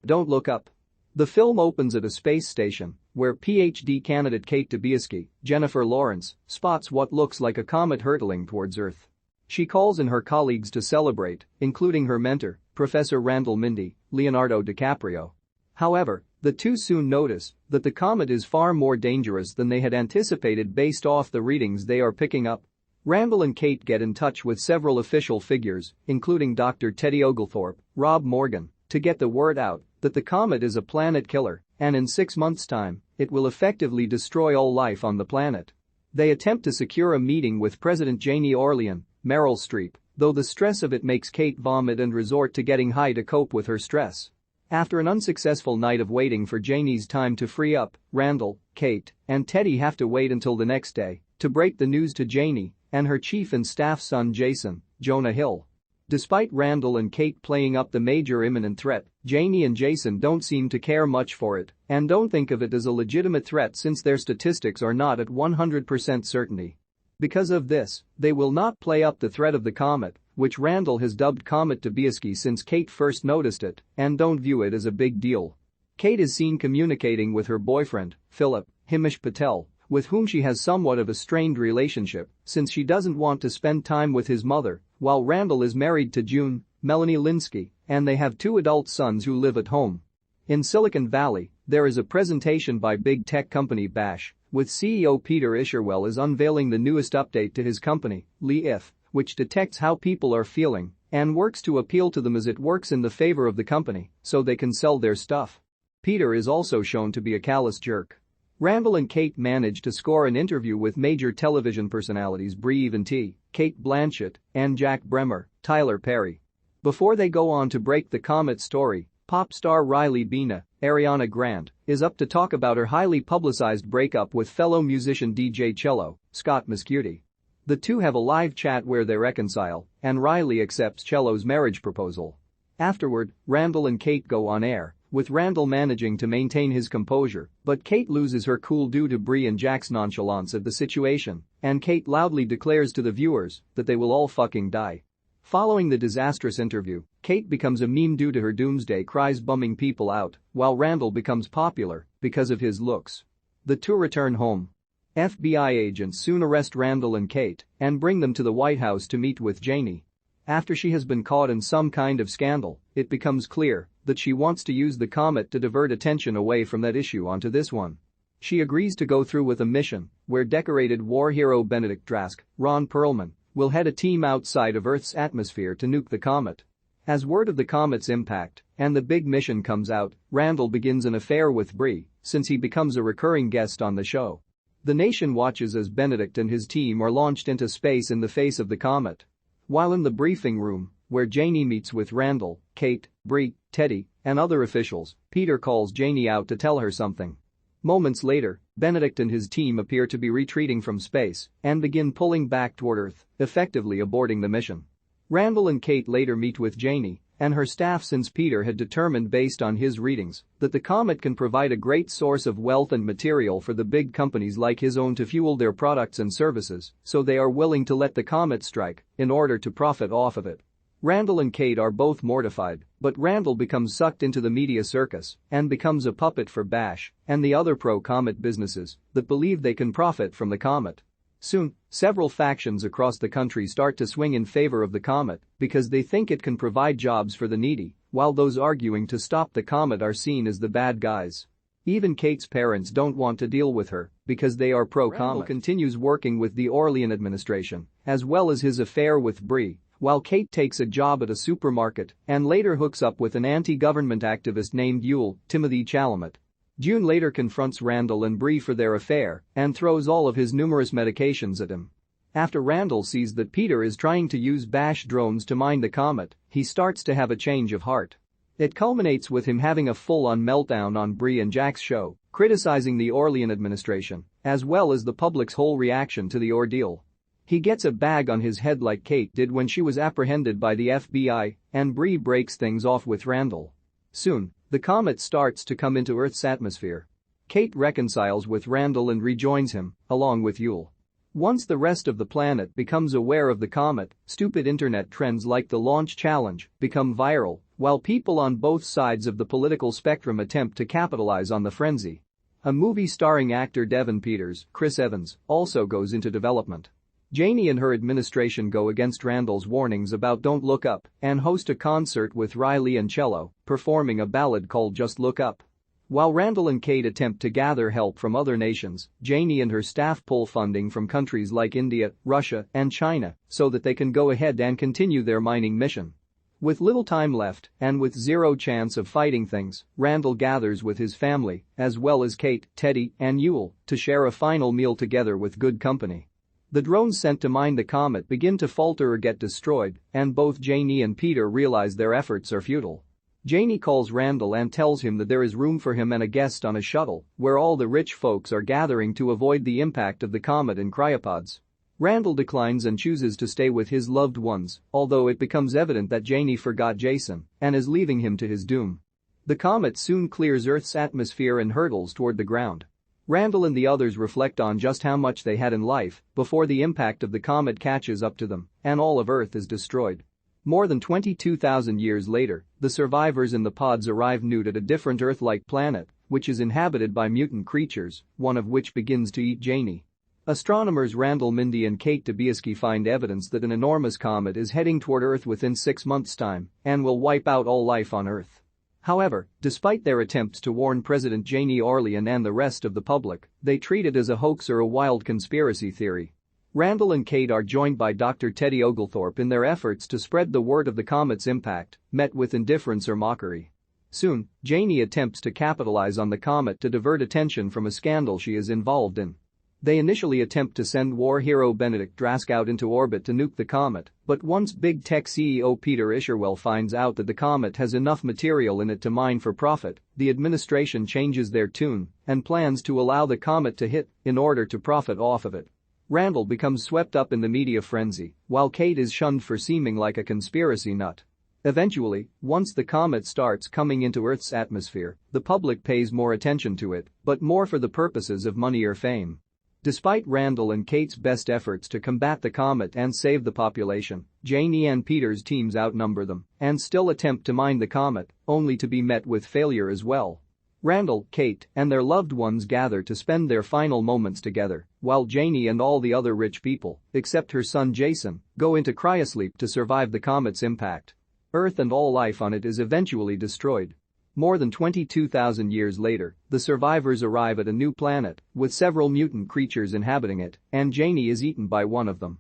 Don't Look Up. The film opens at a space station where PhD candidate Cate DeBiasky, Jennifer Lawrence, spots what looks like a comet hurtling towards Earth. She calls in her colleagues to celebrate, including her mentor, Professor Randall Mindy, Leonardo DiCaprio. However, the two soon notice that the comet is far more dangerous than they had anticipated based off the readings they are picking up. Randall and Cate get in touch with several official figures, including Dr. Teddy Oglethorpe, Rob Morgan, to get the word out that the comet is a planet killer and in 6 months' time, it will effectively destroy all life on the planet. They attempt to secure a meeting with President Janie Orlean, Meryl Streep, though the stress of it makes Cate vomit and resort to getting high to cope with her stress. After an unsuccessful night of waiting for Janie's time to free up, Randall, Cate, and Teddy have to wait until the next day to break the news to Janie and her chief and staff son Jason, Jonah Hill. Despite Randall and Cate playing up the major imminent threat, Janie and Jason don't seem to care much for it and don't think of it as a legitimate threat since their statistics are not at 100% certainty. Because of this, they will not play up the threat of the comet, which Randall has dubbed Comet DeBiasky since Cate first noticed it, and don't view it as a big deal. Cate is seen communicating with her boyfriend, Philip, Himesh Patel, with whom she has somewhat of a strained relationship since she doesn't want to spend time with his mother, while Randall is married to June, Melanie Linsky, and they have 2 adult sons who live at home. In Silicon Valley, there is a presentation by big tech company Bash, with CEO Peter Isherwell is unveiling the newest update to his company, Leaf, which detects how people are feeling and works to appeal to them as it works in the favor of the company so they can sell their stuff. Peter is also shown to be a callous jerk. Randall and Cate manage to score an interview with major television personalities Brie Eventee, Cate Blanchett, and Jack Bremer, Tyler Perry. Before they go on to break the comet story, pop star Riley Bina, Ariana Grande, is up to talk about her highly publicized breakup with fellow musician DJ Cello, Scott Mescudi. The two have a live chat where they reconcile, and Riley accepts Cello's marriage proposal. Afterward, Randall and Cate go on air, with Randall managing to maintain his composure, but Cate loses her cool due to Brie and Jack's nonchalance of the situation, and Cate loudly declares to the viewers that they will all fucking die. Following the disastrous interview, Cate becomes a meme due to her doomsday cries bumming people out, while Randall becomes popular because of his looks. The two return home. FBI agents soon arrest Randall and Cate and bring them to the White House to meet with Janie. After she has been caught in some kind of scandal, it becomes clear that she wants to use the comet to divert attention away from that issue onto this one. She agrees to go through with a mission where decorated war hero Benedict Drask, Ron Perlman, will head a team outside of Earth's atmosphere to nuke the comet. As word of the comet's impact and the big mission comes out, Randall begins an affair with Brie since he becomes a recurring guest on the show. The nation watches as Benedict and his team are launched into space in the face of the comet. While in the briefing room, where Janie meets with Randall, Cate, Brie, Teddy, and other officials, Peter calls Janie out to tell her something. Moments later, Benedict and his team appear to be retreating from space and begin pulling back toward Earth, effectively aborting the mission. Randall and Cate later meet with Janie and her staff since Peter had determined based on his readings that the comet can provide a great source of wealth and material for the big companies like his own to fuel their products and services, so they are willing to let the comet strike in order to profit off of it. Randall and Cate are both mortified, but Randall becomes sucked into the media circus and becomes a puppet for Bash and the other pro-comet businesses that believe they can profit from the comet. Soon, several factions across the country start to swing in favor of the comet because they think it can provide jobs for the needy, while those arguing to stop the comet are seen as the bad guys. Even Cate's parents don't want to deal with her because they are pro-comet. Randall continues working with the Orlean administration, as well as his affair with Brie, while Cate takes a job at a supermarket and later hooks up with an anti-government activist named Timothée Chalamet. June later confronts Randall and Brie for their affair and throws all of his numerous medications at him. After Randall sees that Peter is trying to use Bash drones to mine the comet, he starts to have a change of heart. It culminates with him having a full-on meltdown on Brie and Jack's show, criticizing the Orlean administration, as well as the public's whole reaction to the ordeal. He gets a bag on his head like Cate did when she was apprehended by the FBI, and Brie breaks things off with Randall. Soon, the comet starts to come into Earth's atmosphere. Cate reconciles with Randall and rejoins him, along with Yule. Once the rest of the planet becomes aware of the comet, stupid internet trends like the launch challenge become viral, while people on both sides of the political spectrum attempt to capitalize on the frenzy. A movie starring actor Devon Peters, Chris Evans, also goes into development. Janie and her administration go against Randall's warnings about Don't Look Up and host a concert with Riley and cello, performing a ballad called Just Look Up. While Randall and Cate attempt to gather help from other nations, Janie and her staff pull funding from countries like India, Russia, and China so that they can go ahead and continue their mining mission. With little time left and with zero chance of fighting things, Randall gathers with his family, as well as Cate, Teddy, and Yule, to share a final meal together with good company. The drones sent to mine the comet begin to falter or get destroyed, and both Janie and Peter realize their efforts are futile. Janie calls Randall and tells him that there is room for him and a guest on a shuttle, where all the rich folks are gathering to avoid the impact of the comet in cryopods. Randall declines and chooses to stay with his loved ones, although it becomes evident that Janie forgot Jason and is leaving him to his doom. The comet soon clears Earth's atmosphere and hurtles toward the ground. Randall and the others reflect on just how much they had in life before the impact of the comet catches up to them and all of Earth is destroyed. More than 22,000 years later, the survivors in the pods arrive nude at a different Earth-like planet, which is inhabited by mutant creatures, one of which begins to eat Janie. Astronomers Randall Mindy and Cate Tobiaski find evidence that an enormous comet is heading toward Earth within 6 months' time and will wipe out all life on Earth. However, despite their attempts to warn President Janie Orlean and the rest of the public, they treat it as a hoax or a wild conspiracy theory. Randall and Cate are joined by Dr. Teddy Oglethorpe in their efforts to spread the word of the comet's impact, met with indifference or mockery. Soon, Janie attempts to capitalize on the comet to divert attention from a scandal she is involved in. They initially attempt to send war hero Benedict Drask out into orbit to nuke the comet, but once big tech CEO Peter Isherwell finds out that the comet has enough material in it to mine for profit, the administration changes their tune and plans to allow the comet to hit in order to profit off of it. Randall becomes swept up in the media frenzy, while Cate is shunned for seeming like a conspiracy nut. Eventually, once the comet starts coming into Earth's atmosphere, the public pays more attention to it, but more for the purposes of money or fame. Despite Randall and Cate's best efforts to combat the comet and save the population, Janie and Peter's teams outnumber them and still attempt to mine the comet, only to be met with failure as well. Randall, Cate, and their loved ones gather to spend their final moments together, while Janie and all the other rich people, except her son Jason, go into cryosleep to survive the comet's impact. Earth and all life on it is eventually destroyed. More than 22,000 years later, the survivors arrive at a new planet with several mutant creatures inhabiting it, and Janie is eaten by one of them.